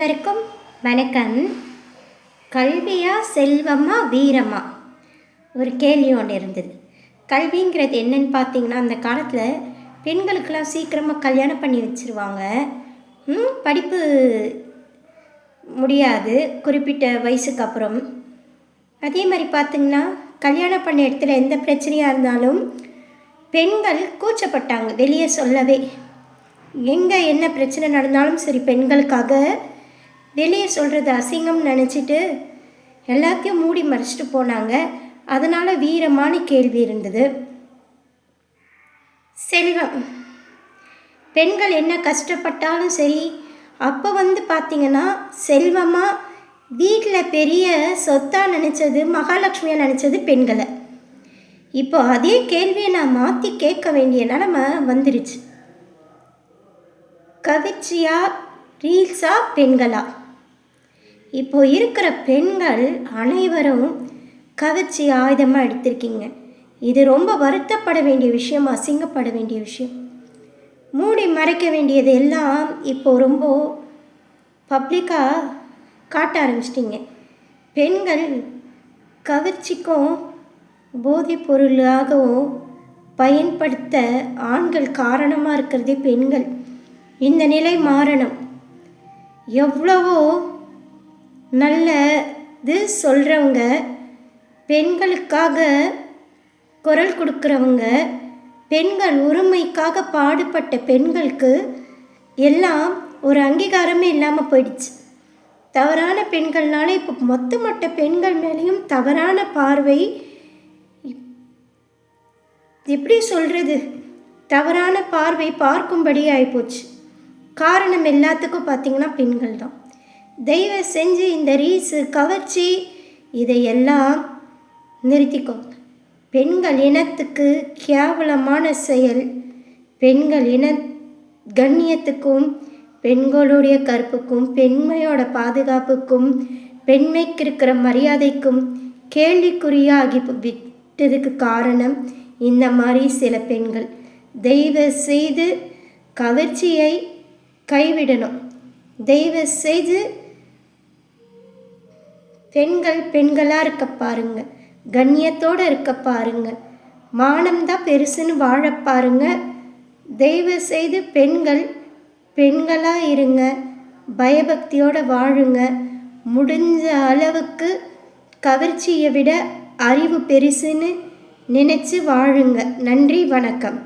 அனைவருக்கும் வணக்கம். கல்வியா செல்வமா வீரமா ஒரு கேள்வி ஒன்று இருந்தது. கல்விங்கிறது என்னன்னு பார்த்தீங்கன்னா, அந்த காலத்தில் பெண்களுக்கெல்லாம் சீக்கிரமாக கல்யாணம் பண்ணி வச்சுருவாங்க. படிப்பு முடியாது குறிப்பிட்ட வயசுக்கு அப்புறம். அதே மாதிரி பார்த்திங்கன்னா, கல்யாணம் பண்ண இடத்துல எந்த பிரச்சனையாக இருந்தாலும் பெண்கள் கூச்சப்பட்டாங்க வெளியே சொல்லவே. எங்கே என்ன பிரச்சனை நடந்தாலும் சரி, பெண்களுக்காக வெளியே சொல்கிறது அசிங்கம் நினச்சிட்டு எல்லாத்தையும் மூடி மறைச்சிட்டு போனாங்க. அதனால் வீரமான கேள்வி இருந்தது. செல்வம், பெண்கள் என்ன கஷ்டப்பட்டாலும் சரி, அப்போ பார்த்திங்கன்னா செல்வமாக வீட்டில் பெரிய சொத்தாக நினச்சது, மகாலட்சுமியாக நினச்சது பெண்களை. இப்போ அதே கேள்வியை நான் மாற்றி கேட்க வேண்டிய நிலமை வந்துருச்சு. கவிர்ச்சியா ரீல்ஸா பெண்களா? இப்போ இருக்கிற பெண்கள் அனைவரும் கவர்ச்சி ஆயுதமாக எடுத்திருக்கீங்க. இது ரொம்ப வருத்தப்பட வேண்டிய விஷயம், அசிங்கப்பட வேண்டிய விஷயம். மூடி மறைக்க வேண்டியது எல்லாம் இப்போ ரொம்ப பப்ளிக்காக காட்ட ஆரம்பிச்சிட்டிங்க. பெண்கள் கவர்ச்சிக்கும் போதைப் பொருளாகவும் பயன்படுத்த ஆண்கள் காரணமாக இருக்கிறதே பெண்கள். இந்த நிலை மாறணும். எவ்வளவோ நல்லது சொல்கிறவங்க, பெண்களுக்காக குரல் கொடுக்குறவங்க, பெண்கள் உரிமைக்காக பாடுபட்ட பெண்களுக்கு எல்லாம் ஒரு அங்கீகாரமே இல்லாமல் போயிடுச்சு. தவறான பெண்கள்னால இப்போ மொத்த பெண்கள் மேலேயும் தவறான பார்வை. எப்படி சொல்கிறது, தவறான பார்வை பார்க்கும்படி ஆகிப்போச்சு. காரணம் எல்லாத்துக்கும் பார்த்திங்கன்னா பெண்கள் தான். தயவு செஞ்சு இந்த ரீல்ஸு கவர்ச்சி இதையெல்லாம் நிறுத்திக்கோங்க. பெண்கள் இனத்துக்கு கேவலமான செயல். பெண்கள் இன கண்ணியத்துக்கும் பெண்களுடைய கற்புக்கும் பெண்மையோட பாதுகாப்புக்கும் பெண்மைக்கு இருக்கிற மரியாதைக்கும் கேள்விக்குறியாகி விட்டதுக்கு காரணம் இந்த மாதிரி சில பெண்கள். தயவு செய்து கவர்ச்சியை கைவிடணும். தயவு செய்து பெண்கள் பெண்களாக இருக்க பாருங்க, கண்ணியத்தோடு இருக்க பாருங்க, மானம்தான் பெருசுன்னு வாழ பாருங்க. தயவு செய்து பெண்கள் பெண்களாக இருங்க, பயபக்தியோடு வாழுங்க. முடிஞ்ச அளவுக்கு கவர்ச்சியை விட அறிவு பெருசுன்னு நினச்சி வாழுங்க. நன்றி, வணக்கம்.